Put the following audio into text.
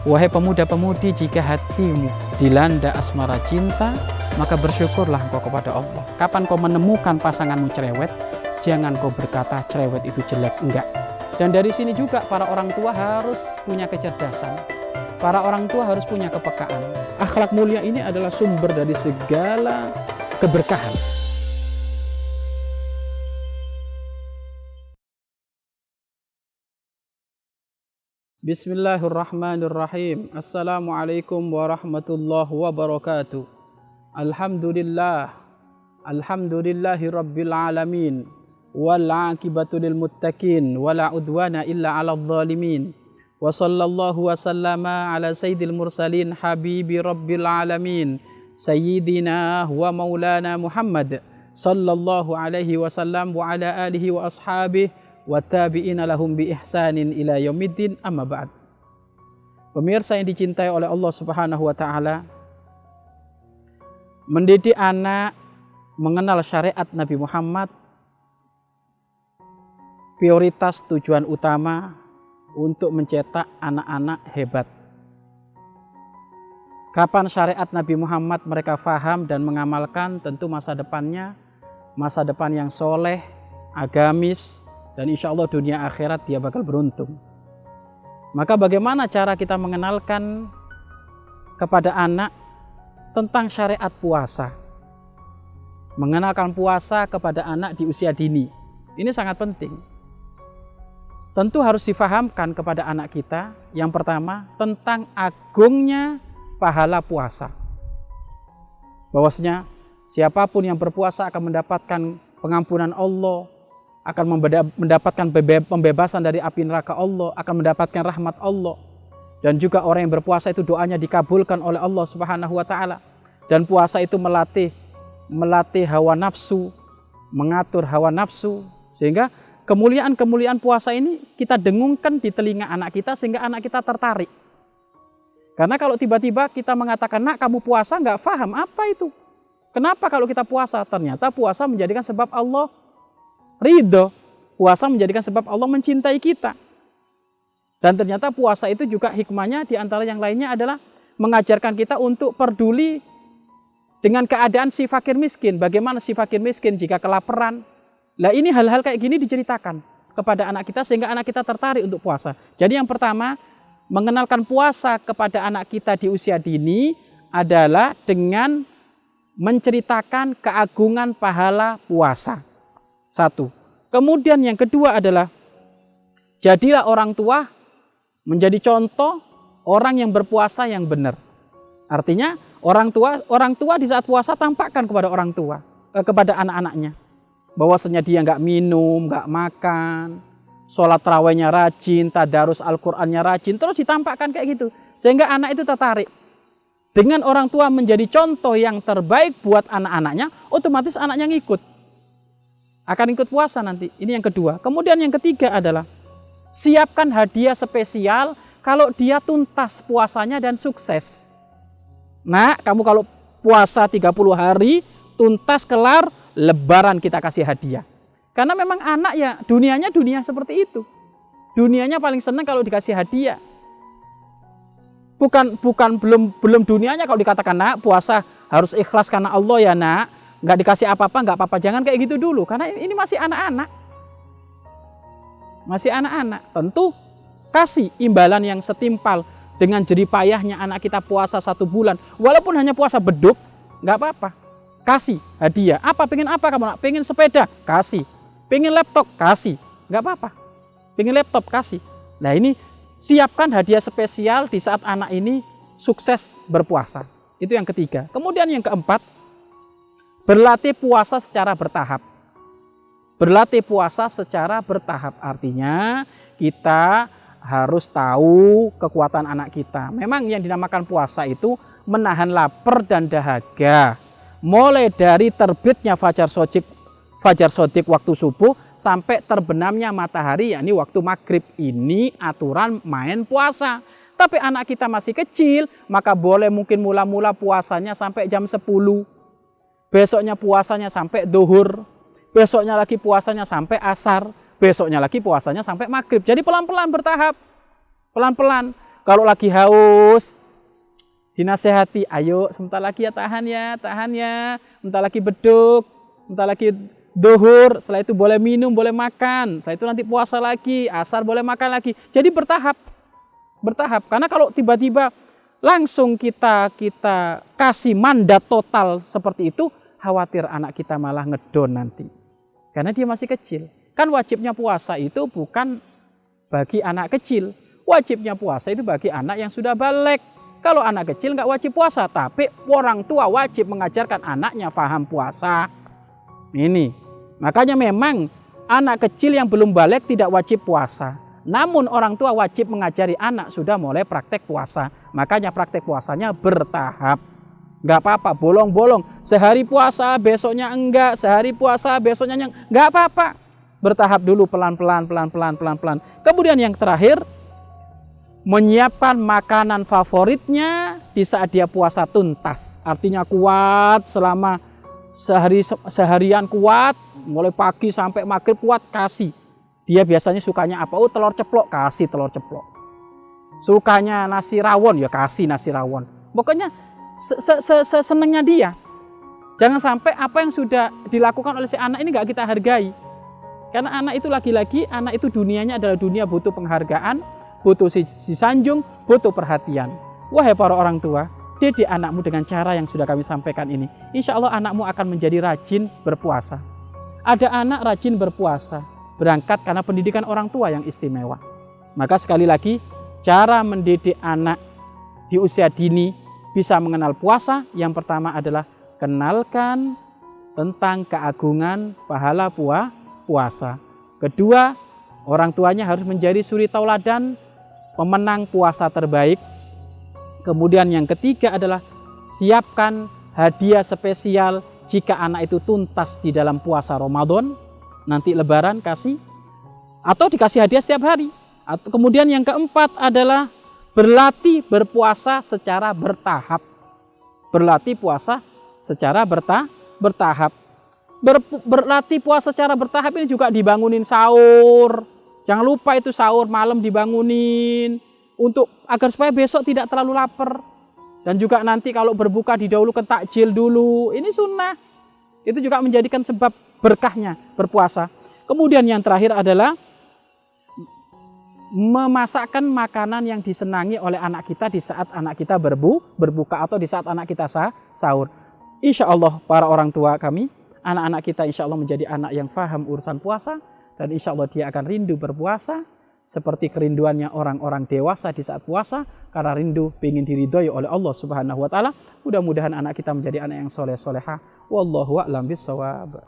Wahai pemuda-pemudi, jika hatimu dilanda asmara cinta, maka bersyukurlah engkau kepada Allah. Kapan kau menemukan pasanganmu cerewet, jangan kau berkata cerewet itu jelek, enggak. Dan dari sini juga para orang tua harus punya kecerdasan. Para orang tua harus punya kepekaan. Akhlak mulia ini adalah sumber dari segala keberkahan. Bismillahirrahmanirrahim. Assalamualaikum warahmatullahi wabarakatuh. Alhamdulillah. Alhamdulillahi rabbil alamin. Wal aqibatu lil muttaqin. Wala udwana illa 'alal zalimin. Wa sallallahu wa sallama ala sayyidil mursalin habibi rabbil alamin. Sayyidina wa maulana Muhammad sallallahu alaihi wasallam wa ala alihi wa ashabihi wa tabi'ina lahum bi ihsanin ila yaumiddin, amma ba'd. Pemirsa yang dicintai oleh Allah Subhanahu wa taala, mendidik anak mengenal syariat Nabi Muhammad prioritas tujuan utama untuk mencetak anak-anak hebat. Kapan syariat Nabi Muhammad mereka faham dan mengamalkan, tentu masa depannya masa depan yang soleh, agamis, dan insya Allah dunia akhirat dia bakal beruntung. Maka bagaimana cara kita mengenalkan kepada anak tentang syariat puasa? Mengenalkan puasa kepada anak di usia dini. Ini sangat penting. Tentu harus difahamkan kepada anak kita, yang pertama tentang agungnya pahala puasa. Bahwasanya siapapun yang berpuasa akan mendapatkan pengampunan Allah, akan mendapatkan pembebasan dari api neraka Allah, akan mendapatkan rahmat Allah. Dan juga orang yang berpuasa itu doanya dikabulkan oleh Allah Subhanahu wa taala. Dan puasa itu melatih hawa nafsu, mengatur hawa nafsu, sehingga kemuliaan-kemuliaan puasa ini kita dengungkan di telinga anak kita sehingga anak kita tertarik. Karena kalau tiba-tiba kita mengatakan, "Nak, kamu puasa," nggak paham apa itu. Kenapa kalau kita puasa? Ternyata puasa menjadikan sebab Allah ridho. Puasa menjadikan sebab Allah mencintai kita. Dan ternyata puasa itu juga hikmahnya di antara yang lainnya adalah mengajarkan kita untuk peduli dengan keadaan si fakir miskin. Bagaimana si fakir miskin jika kelaparan. Lah ini hal-hal kayak gini diceritakan kepada anak kita sehingga anak kita tertarik untuk puasa. Jadi yang pertama, mengenalkan puasa kepada anak kita di usia dini adalah dengan menceritakan keagungan pahala puasa. Satu. Kemudian yang kedua adalah jadilah orang tua menjadi contoh orang yang berpuasa yang benar. Artinya orang tua di saat puasa tampakkan kepada orang tua, kepada anak-anaknya, bahwasanya dia nggak minum, nggak makan, sholat tarawihnya rajin, tadarus Al-Qur'annya rajin, terus ditampakkan kayak gitu, sehingga anak itu tertarik. Dengan orang tua menjadi contoh yang terbaik buat anak-anaknya, otomatis anaknya ngikut. Akan ikut puasa nanti. Ini yang kedua. Kemudian yang ketiga adalah siapkan hadiah spesial kalau dia tuntas puasanya dan sukses. Nah, kamu kalau puasa 30 hari, tuntas kelar, lebaran kita kasih hadiah. Karena memang anak ya dunianya dunia seperti itu. Dunianya paling senang kalau dikasih hadiah. Belum dunianya kalau dikatakan, "Nak, puasa harus ikhlas karena Allah ya, Nak. Nggak dikasih apa-apa, nggak apa-apa." Jangan kayak gitu dulu, karena ini masih anak-anak. Masih anak-anak. Tentu kasih imbalan yang setimpal dengan jerih payahnya anak kita puasa 1 bulan. Walaupun hanya puasa beduk, nggak apa-apa. Kasih hadiah. Apa, pengen apa kamu, Nak? Pengen sepeda? Kasih. Pengen laptop? Kasih. Nggak apa-apa. Pengen laptop? Kasih. Nah ini, siapkan hadiah spesial di saat anak ini sukses berpuasa. Itu yang ketiga. Kemudian yang keempat, berlatih puasa secara bertahap. Berlatih puasa secara bertahap artinya kita harus tahu kekuatan anak kita. Memang yang dinamakan puasa itu menahan lapar dan dahaga. Mulai dari terbitnya fajar shodiq waktu subuh sampai terbenamnya matahari, yakni waktu maghrib. Ini aturan main puasa. Tapi anak kita masih kecil, maka boleh mungkin mula-mula puasanya sampai jam 10. Besoknya puasanya sampai duhur, besoknya lagi puasanya sampai asar, besoknya lagi puasanya sampai maghrib. Jadi pelan-pelan bertahap, pelan-pelan. Kalau lagi haus, dinasehati, ayo sebentar lagi ya, tahan ya, sebentar lagi beduk, sebentar lagi duhur, setelah itu boleh minum, boleh makan, setelah itu nanti puasa lagi, asar boleh makan lagi. Jadi bertahap. Karena kalau tiba-tiba langsung kita kasih mandat total seperti itu, khawatir anak kita malah ngedon nanti. Karena dia masih kecil. Kan wajibnya puasa itu bukan bagi anak kecil. Wajibnya puasa itu bagi anak yang sudah balik. Kalau anak kecil nggak wajib puasa, tapi orang tua wajib mengajarkan anaknya paham puasa. Ini. Makanya memang anak kecil yang belum balik tidak wajib puasa. Namun orang tua wajib mengajari anak sudah mulai praktek puasa. Makanya praktek puasanya bertahap. Nggak apa-apa, bolong-bolong. Sehari puasa, besoknya enggak. Sehari puasa, besoknya enggak apa-apa. Bertahap dulu, pelan-pelan. Kemudian yang terakhir, menyiapkan makanan favoritnya di saat dia puasa tuntas. Artinya kuat selama seharian kuat, mulai pagi sampai maghrib kuat, kasih. Dia biasanya sukanya apa? Oh, telur ceplok, kasih telur ceplok. Sukanya nasi rawon, ya kasih nasi rawon. Pokoknya senengnya dia. Jangan sampai apa yang sudah dilakukan oleh si anak ini nggak kita hargai. Karena anak itu lagi-lagi, anak itu dunianya adalah dunia butuh penghargaan, butuh disanjung, butuh perhatian. Wahai para orang tua, didik anakmu dengan cara yang sudah kami sampaikan ini. Insya Allah anakmu akan menjadi rajin berpuasa. Ada anak rajin berpuasa, berangkat karena pendidikan orang tua yang istimewa. Maka sekali lagi, cara mendidik anak di usia dini bisa mengenal puasa. Yang pertama adalah kenalkan tentang keagungan pahala puasa. Kedua, orang tuanya harus menjadi suri tauladan, pemenang puasa terbaik. Kemudian yang ketiga adalah siapkan hadiah spesial jika anak itu tuntas di dalam puasa Ramadan. Nanti lebaran kasih, atau dikasih hadiah setiap hari. Atau kemudian yang keempat adalah berlatih berpuasa secara bertahap. Berlatih puasa secara bertahap. Berlatih puasa secara bertahap ini juga dibangunin sahur. Jangan lupa itu sahur malam dibangunin untuk agar supaya besok tidak terlalu lapar. Dan juga nanti kalau berbuka didahulukan takjil dulu. Ini sunnah. Itu juga menjadikan sebab berkahnya berpuasa. Kemudian yang terakhir adalah memasakkan makanan yang disenangi oleh anak kita di saat anak kita berbuka atau di saat anak kita sahur. Insya Allah para orang tua kami, anak-anak kita insya Allah menjadi anak yang paham urusan puasa. Dan insya Allah dia akan rindu berpuasa seperti kerinduannya orang-orang dewasa di saat puasa. Karena rindu ingin diridhoi oleh Allah Subhanahu wa Ta'ala. Mudah-mudahan anak kita menjadi anak yang soleh-solehah. Wallahu a'lam bishawab.